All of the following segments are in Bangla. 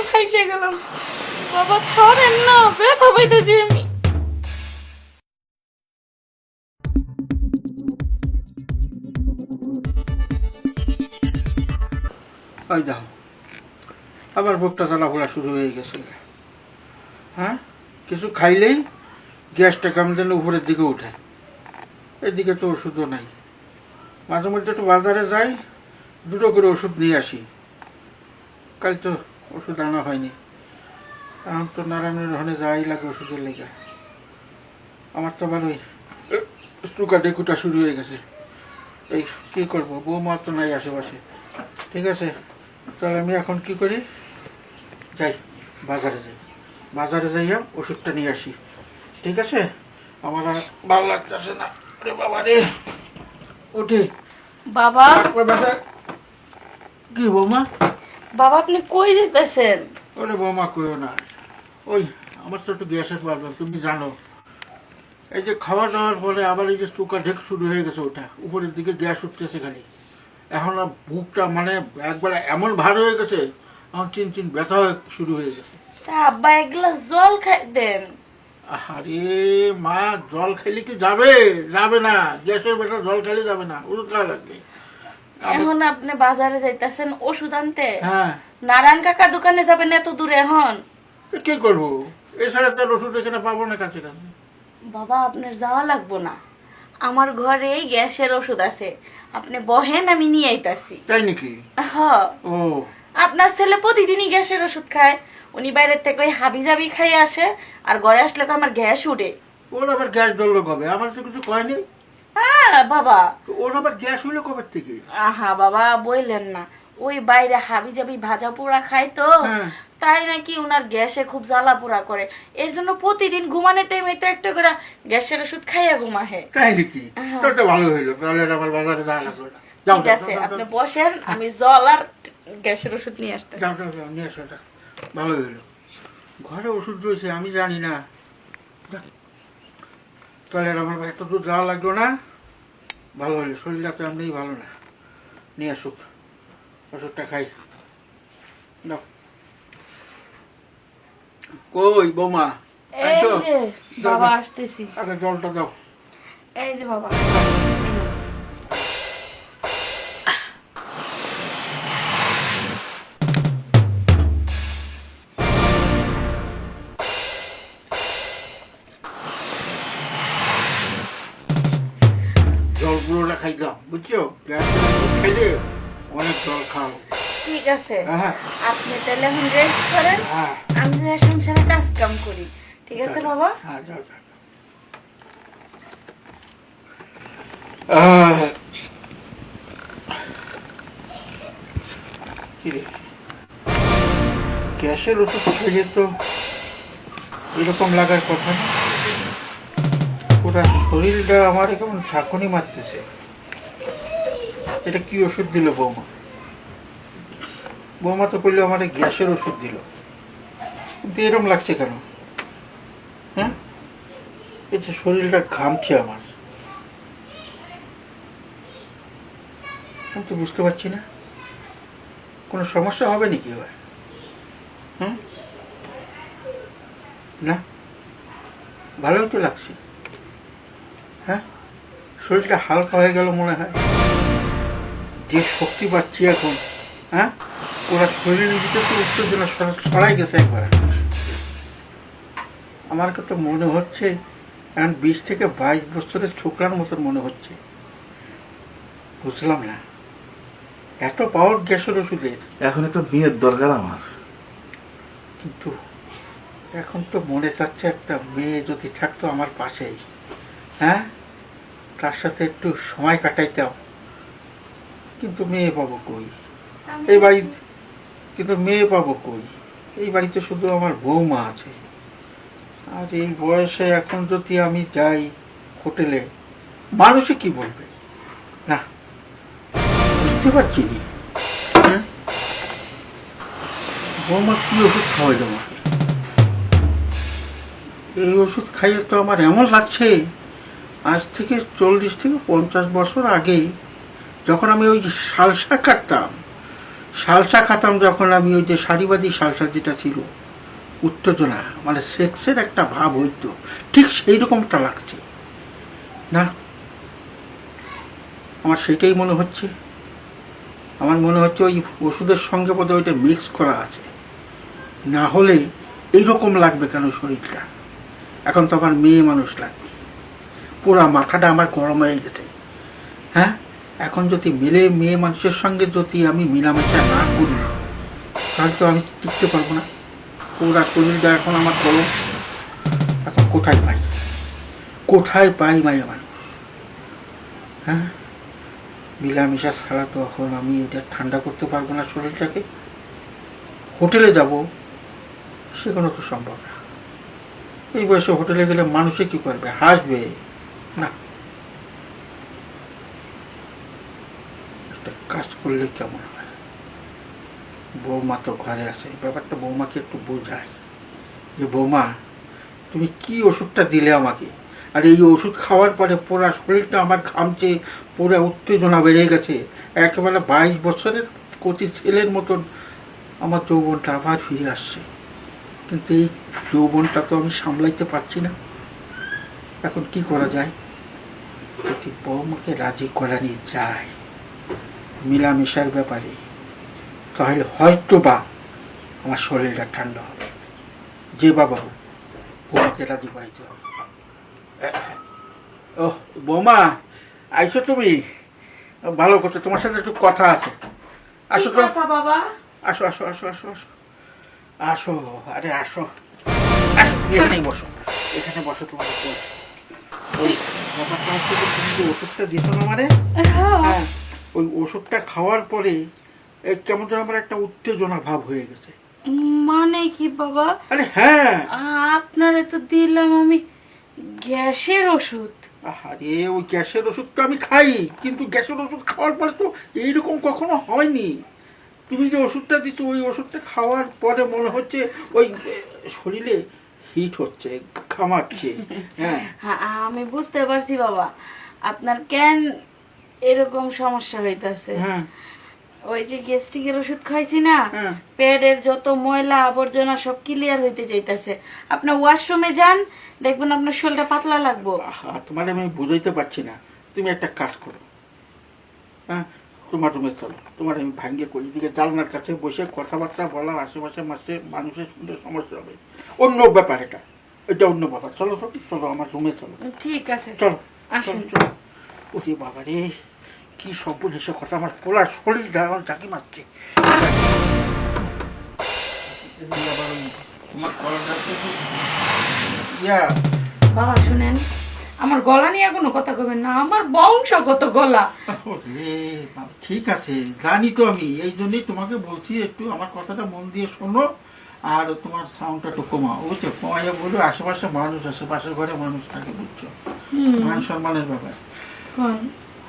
ফাইসে গেলাম। বাবা ছাড়েন না, ব্যথা পাইতেছি আমি। ওই দাও, আবার বুকটা জ্বালাপোড়া শুরু হয়ে গেছে। হ্যাঁ, কিছু খাইলেই গ্যাসটা কেমন যেন উপরের দিকে উঠে। এদিকে তো ওষুধও নাই। মাঝে মধ্যে একটু বাজারে যাই, দুটো করে ওষুধ নিয়ে আসি। কাল তো ওষুধ আনা হয়নি। এখন তো নারায়ণের ওখানে যাই লাগে ওষুধের লেগে। আমার তো আবার ওই টুকা ডেকুটা শুরু হয়ে গেছে। এই কী করবো, বৌমা তো নাই আশেপাশে। ঠিক আছে, তাহলে আমি এখন কি করি, যাই বাজারে যাই, বাজারে যাইয়া ওষুধটা নিয়ে আসি। ঠিক আছে, আমার আর ভালো লাগতেছে না। রে বাবা রে, উঠি। বাবা, কি বৌমা? বাবা আপনি কই যেতেছেন? ওরে বৌমা কইও না, ওই আমার তো একটু গ্যাসের প্রবলেম, তুমি জানো। এই যে খাওয়া দাওয়ার পরে আবার এই যে চুকা ঢেক শুরু হয়ে গেছে, ওটা উপরের দিকে গ্যাস উঠতেছে খালি। এখন আর বুকটা মানে একবার এমন ভার হয়ে গেছে, আমার চিন চিন ব্যথা শুরু হয়ে গেছে। তা আব্বা এক গ্লাস জল খাই দেন। আরে মা, জল খাইলে কি যাবে? যাবে না, গ্যাসের ব্যথা জল খাইলে যাবে না, উল্টা লাগবে। এখন আপনি বাজারে যাইতেছেন ওষুধ আনতে? হ্যাঁ। নারায়ণ কাকার দোকানে যাবেন এত দূরে এখন? কি করবো, এছাড়া তার ওষুধ এখানে পাবো না কাছে কাছে। বাবা আপনার যাওয়া লাগবো না, আমার ঘরে গ্যাসের ওষুধ আছে, আপনি বহেন আমি নিয়ে আইতাছি। তাই নাকি? হ্যাঁ। ও, আপনার ছেলে প্রতিদিনই গ্যাসের ওষুধ খায়। উনি বাইরের থেকে ওই হাবি জাবি খাই আসে, আর ঘরে আসলে তো আমার গ্যাস উঠে। ওর আবার গ্যাস ধরলো কবে? আমার তো কিছু কয়নি। হ্যাঁ বাবা। তো ওর আবার গ্যাস হইলো কবে থেকে? আহা বাবা বললেন না, ওই বাইরে হাবি জাবি ভাজা পোড়া খায় তো, হ্যাঁ। তাই নাকি ওনার গ্যাসে খুব জ্বালা পোড়া করে। এর জন্য প্রতিদিন ঘুমানোর টাইম একটা একটা করে গ্যাসের ওষুধ খাইয়া ঘুমাহে। তাই নাকি? তোর তো ভালো হইলো, তাহলে আর আমার বাজারে যাওয়া লাগলো না। যাও ঠিক যাও, আছে, যাও, যাও, আপনি যাও। বসেন, আমি জল আর গ্যাসের ওষুধ নিয়ে আসতে। যাও যাও যাও, নিয়ে আসো, এটা ভালো হইলো। ঘরে ওষুধ রয়েছে, আমি জানি না। যাক, তাহলে আর আমার এত দূর যাওয়া লাগলো না। ভালো হইলো, শরীরটা তো এমনিই ভালো না। নিয়ে আসুক, ওষুধটা খাই। দাও। কই বৌমা? এই আনছো? যে দাও, বাবা দাও। আসতেছি। আগে জলটা দাও। এই যে বাবা। জলগুলোটা খাইলাম, বুঝছো? গ্যাস খাইলে অনেক জল খাও। ঠিক আছে, হ্যাঁ। আপনি তাহলে এখন রেস্ট করেন, হ্যাঁ। আমি যে সংসারে কাজ কাম করি। ঠিক আছে বাবা? হ্যাঁ, যাও যাও। আহ, কি রে, গ্যাসের ওষুধ খাইলে তো এরকম লাগার কথা না। পুরা শরীরটা আমার কেমন ঝাঁকুনি মারতেছে। এটা কি ওষুধ দিল বৌমা? বৌমা তো বললো আমার গ্যাসের ওষুধ দিল, কিন্তু এরকম লাগছে কেন? হ্যাঁ, এই যে শরীরটা ঘামছে আমার, আমি তো বুঝতে পারছি না। কোনো সমস্যা হবে নাকি এবার? হ্যাঁ, না, ভালোই তো লাগছে। হ্যাঁ, শরীরটা হালকা হয়ে গেল মনে হয়, যে শক্তি পাচ্ছি এখন। হ্যাঁ, ওরা শরীরের ভিতরে তো উত্তেজনা ছড়াই গেছে একবার। আমার তো মনে হচ্ছে এখন 20 থেকে 22 বছরের ছোকরার মতন মনে হচ্ছে। বুঝলাম না, এত পাওয়ার গ্যাসের ওষুধের। এখন একটা মেয়ের দরকার আমার। কিন্তু এখন তো মনে চাচ্ছে একটা মেয়ে যদি থাকতো আমার পাশেই, হ্যাঁ, তার সাথে একটু সময় কাটাইতাম। কিন্তু মেয়ে পাবো কই এই বাড়ি? কিন্তু মেয়ে পাবো কই? এই বাড়িতে শুধু আমার বৌমা আছে। আর এই বয়সে এখন যদি আমি যাই হোটেলে, মানুষে কি বলবে? না, বুঝতে পারছি না। হ্যাঁ, বৌমা কি ওষুধ খাওয়াইল আমাকে? এই ওষুধ খাইয়ে তো আমার এমন লাগছে আজ থেকে 40 থেকে 50 বছর আগেই, যখন আমি ওই সালসা কাটতাম, সালসা খাতাম যখন আমি, ওই যে সারিবাদী সালসা যেটা ছিল, উত্তেজনা মানে সেক্সের একটা ভাব হইতো, ঠিক সেই রকমটা লাগছে না। আমার সেটাই মনে হচ্ছে। আমার মনে হচ্ছে ওই ওষুধের সঙ্গে বোধহয় ওইটা মিক্স করা আছে, না হলে এইরকম লাগবে কেন শরীরটা? এখন তো আমার মেয়ে মানুষ লাগবে, পুরা মাথাটা আমার গরম হয়ে গেছে। হ্যাঁ, এখন যদি মেয়ে মানুষের সঙ্গে যদি আমি মেলামেশা না করি, তাহলে তো আমি টিকতে পারবো না। পুরা শরীরটা এখন আমার গরম। এখন কোথায় পাই মায়া মানুষ? হ্যাঁ, মিলামেশা ছাড়া তো এখন আমি এটা ঠান্ডা করতে পারবো না শরীরটাকে। হোটেলে যাব, সেখানে তো সম্ভব না। এই বয়সে হোটেলে গেলে মানুষে কি করবে? হাসবে না। একটা কাজ করলে কেমন হয়? বৌমা তো ঘরে আছে, ব্যাপারটা বৌমাকে একটু বোঝাই যে বৌমা, তুমি কি ওষুধটা দিলে আমাকে, আর এই ওষুধ খাওয়ার পরে পুরা শরীরটা আমার ঘামছে, পুরা উত্তেজনা বেড়ে গেছে, একেবারে 22 বছরের কচি ছেলের মতন আমার যৌবনটা আবার ফিরে আসছে। কিন্তু এই যৌবনটা তো আমি সামলাইতে পারছি না। এখন কি করা যায়? যদি বৌমাকে রাজি করানি যায় মিলামেশার ব্যাপারে, তাহলে হয়তো বা আমার শরীরটা ঠান্ডা হবে। যে বাবা হোক, বৌমাকে রাজি করাইতে হবে। ও বৌমা, আইসো তুমি? ভালো করছো, তোমার সাথে একটু কথা আছে। আসো তো, বাবা। আসো আসো আসো আসো আসো আসো, আরে আসো আসো, তুমি এখানেই বসো, এখানে বসো। তোমার ওই ব্যাপারটা হচ্ছে যে তুমি যে ওষুধটা দিয়েছো না আমারে, হ্যাঁ, ওই ওষুধটা খাওয়ার পরে কেমন যেন আমার একটা উত্তেজনা ভাব হয়ে গেছে। মানে কি বাবা? আরে হ্যাঁ, আপনারে তো দিলাম আমি গ্যাসের ওষুধ। আরে ওই গ্যাসের ওষুধটা আমি খাই, কিন্তু গ্যাসের ওষুধ খাওয়ার পরে তো এইরকম কখনো হয়নি। তুমি যে ওষুধটা দিচ্ছ, ওই ওষুধটা খাওয়ার পরে মনে হচ্ছে ওই শরীরে হিট হচ্ছে, ঘামাচ্ছে। হ্যাঁ, আমি বুঝতে পারছি বাবা, আপনার কেন এরকম সমস্যা হইতাছে। হ্যাঁ, ওই যে গ্যাস্ট্রিকের ওষুধ খাইছি না, হ্যাঁ। পেটের যত ময়লা আবর্জনা সব ক্লিয়ার হইতে চাইতেছে। আপনার ওয়াশরুমে যান, দেখবেন আপনার শরীরটা পাতলা লাগবো। তোমার আমি বুঝাইতে পারছি না। তুমি একটা কাজ করো, হ্যাঁ, তোমার রুমে চলো, তোমার আমি ভাঙ্গে করি দিকে জানলার কাছে বসে কথাবার্তা বলা, আশেপাশে মানুষের শুনতে সমস্যা হবে। অন্য ব্যাপার এটা, এটা অন্য ব্যাপার। চলো তো, চলো আমার রুমে চলো। ঠিক আছে, চলো আসেন। চলো চলো। ওরে বাবা রে, কি সম্পূর্ণ এসে কথা, আমার পোলা শরীরটা এখন চাকি মারছে। বাবা শুনেন, আমার গলা নিয়ে কোনো কথা কবেন না, আমার বংশগত গলা। ঠিক আছে, জানি তো আমি, এই জন্যই তোমাকে বলছি একটু আমার কথাটা মন দিয়ে শোনো, আর তোমার সাউন্ডটা একটু কমাও, বুঝছো? কমাইয়া বলো, আশেপাশে মানুষ আছে, পাশের ঘরে মানুষ থাকে, বুঝছো? মান সম্মানের ব্যাপার।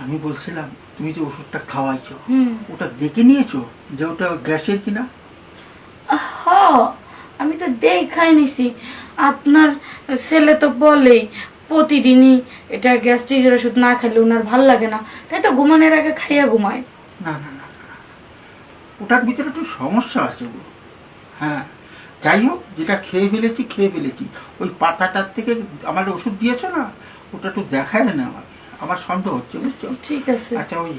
আমি বলছিলাম, তুমি যে ওষুধটা খাওয়াইছো, ওটা দেখে নিয়েছো যে ওটা গ্যাসের কিনা? আমি তো দেখাই নিছি, আপনার ছেলে তো বলেই প্রতিদিনই এটা গ্যাস্ট্রিকের ওষুধ না খেলে ওনার ভাল লাগে না, তাই তো ঘুমানোর আগে খাইয়া ঘুমায়। না না না, ওটার ভিতরে একটু সমস্যা আছে গো। হ্যাঁ, যাই হোক, যেটা খেয়ে ফেলেছি, ওই পাতাটার থেকে আমার ওষুধ দিয়েছো না, ওটা একটু দেখায় না আমাকে, আমার সন্দেহ হচ্ছে, বুঝছো? ঠিক আছে। আচ্ছা, ওই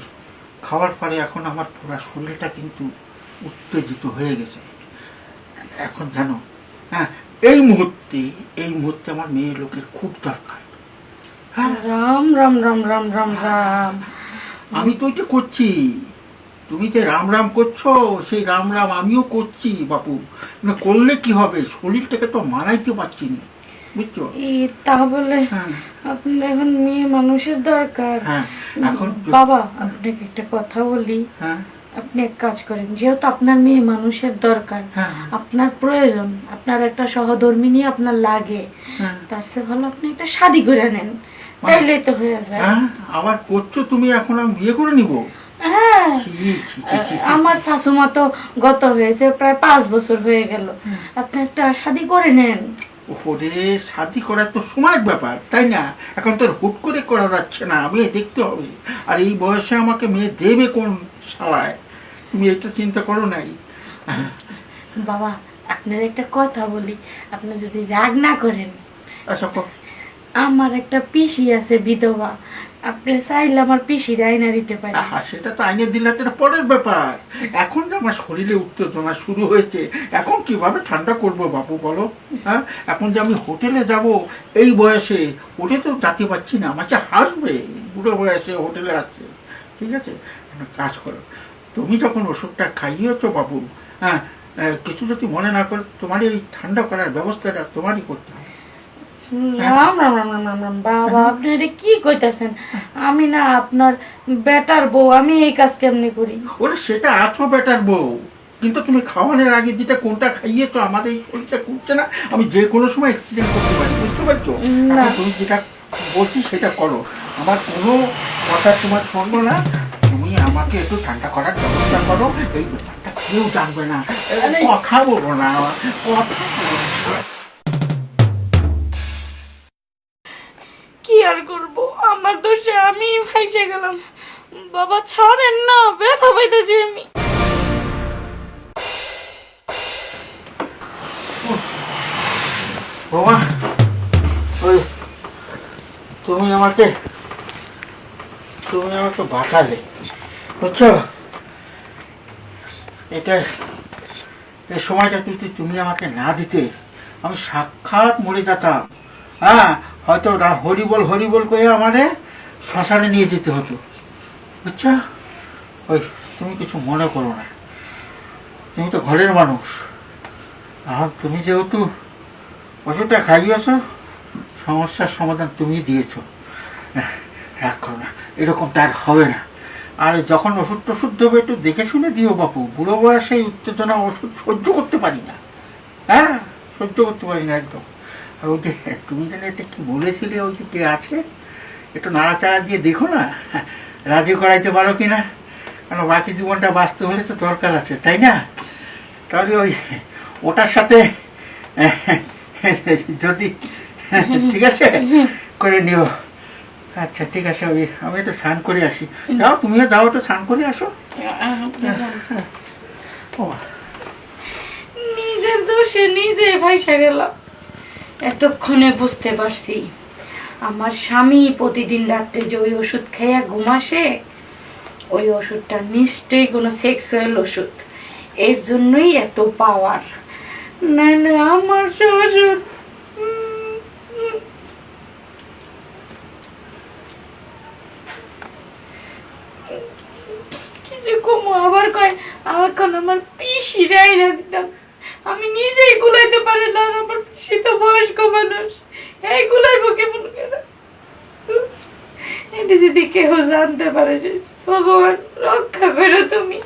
খাওয়ার পরে এখন আমার পুরো শরীরটা কিন্তু উত্তেজিত হয়ে গেছে। এখন জানো, হ্যাঁ, এই মুহূর্তে আমার মেয়ে লোকের খুব দরকার। রাম রাম রাম রাম রাম রাম। আমি তো ওইটা করছি, তুমি যে রাম রাম করছো, সেই রাম রাম আমিও করছি বাপু। না করলে কি হবে, শরীরটাকে তো মানাইতে পারছি না, বুঝছো? তাহলে আপনার এখন মেয়ে মানুষের দরকার। হ্যাঁ, এখন বাবা আপনাকে একটা কথা বলি। হ্যাঁ, আপনি এক কাজ করেন, যেহেতু আপনার মেয়ে মানুষের দরকার, আপনার প্রয়োজন, আপনার একটা সহধর্মিনী আপনার লাগে, তার চেয়ে ভালো আপনি একটা শাদী করে নেন, তাইলে তো হয়ে যায়। আবার করছো তুমি, এখন আমি বিয়ে করে নিব? হ্যাঁ, আমার শাশুমা তো গত হয়েছে প্রায় 5 বছর হয়ে গেল, আপনি একটা শাদী করে নেন। ওরে, শাদী করার তো সময়ের ব্যাপার, তাই না? এখন তো হুট করে করা যাচ্ছে না, মেয়ে দেখতে হবে, আর এই বয়সে আমাকে মেয়ে দেবে কোন শালায়? তুমি এটা চিন্তা করো নাই। বাবা আপনার একটা কথা বলি, আপনি যদি রাগ না করেন, আচ্ছা আমার একটা পিসি আছে বিধবা, আপনি চাইলে আমার পিসির আয়না দিতে পারি। সেটা তো আইনে দিলে একটা পরের ব্যাপার। এখন যে আমার শরীরে উত্তেজনা শুরু হয়েছে, এখন কিভাবে ঠান্ডা করবো বাপু বলো? হ্যাঁ, এখন যে আমি হোটেলে যাব এই বয়সে, ওটা তো যেতে পারছি না, আমার হাসবে বুড়ো বয়সে হোটেলে আসছে। ঠিক আছে, একটা কাজ করো, তুমি যখন ওষুধটা খাইয়েছো বাবু, হ্যাঁ, কিছু যদি মনে না করে তোমারই এই ঠান্ডা করার ব্যবস্থাটা তোমারই করতে হবে। রাম রাম রাম রাম রাম রাম, বাবা আপনি এটা কি কইতাছেন? আমি না আপনার বেটার বউ, আমি এই কাজ কেমনি করি? ওরে সেটা আছো বেটার বউ, কিন্তু তুমি খাওয়ানোর আগে যেটা কোনটা খাইয়েছো আমার এই শরীরটা করছে না, আমি যে কোনো সময় অ্যাক্সিডেন্ট করতে পারি, বুঝতে পারছো? না। এখন তুমি যেটা বলছি সেটা করো, আমার কোনো কথা তোমার শুনবো না। তুমি আমাকে একটু ঠান্ডা করার ব্যবস্থা করো, এই ব্যাপারটা কেউ জানবে না, কথা বলবো না, কথা বলবো না। কি আর করব, আমার দোষে আমি ফাইসে গেলাম। বাবা ছাড়েন না, ব্যথা পাইতেছি আমি। বাবা, ওই তুমি আমাকে বাঁচালে, বুঝছো? এটা এই সময়টা যদি তুমি আমাকে না দিতে, আমি সাক্ষাৎ মরে যেতাম। হ্যাঁ, হয়তো হরিবল হরিবল করে আমারে শ্মশানে নিয়ে যেতে হতো, বুঝছো? ওই তুমি কিছু মনে করো না, তুমি তো ঘরের মানুষ। এখন তুমি যেহেতু ওষুধটা খাইয়েছো, সমস্যার সমাধান তুমি দিয়েছো, রাগ করো না, এরকমটা আর হবে না। আর যখন ওষুধ টষুধ দেবে একটু দেখে শুনে দিও বাপু, বুড়ো বয়সে এই উত্তেজনা ওষুধ সহ্য করতে পারি না, হ্যাঁ সহ্য করতে পারি না একদম। আর ওই যে তুমি যেন এটা কি বলেছিলে, ওই যে কে আছে, একটু নাড়াচাড়া দিয়ে দেখো না, রাজি করাইতে পারো কি না, কারণ বাকি জীবনটা বাঁচতে হলে তো দরকার আছে, তাই না? তাহলে ওই ওটার সাথে যদি ঠিক আছে করে নিও। আচ্ছা ঠিক আছে, ওই আমি একটু স্নান করে আসি। যাও, তুমিও যাও, একটু স্নান করে আসো। নিজের দোষে নিজে ফাইসা গেলাম। এতক্ষণে বুঝতে পারছি, আমার স্বামী প্রতিদিন রাত্রে যে ওই ওষুধ খাইয়া ঘুমাসে, ওই ওষুধটা নিশ্চয়ই কোনো সেক্সুয়াল ওষুধ, এর জন্যই এত পাওয়ার। না না, আমার শ্বশুর কি যে কমু, আবার কয় এখন আমার পিসি রাইনা দিতাম। আমি নিজেই গুলাইতে পারি না, আর আমার পিসি তো বয়স্ক মানুষ, এই গুলাইবো কেমন করে? এটা যদি কেউ জানতে পারে, ভগবান রক্ষা করো তুমি।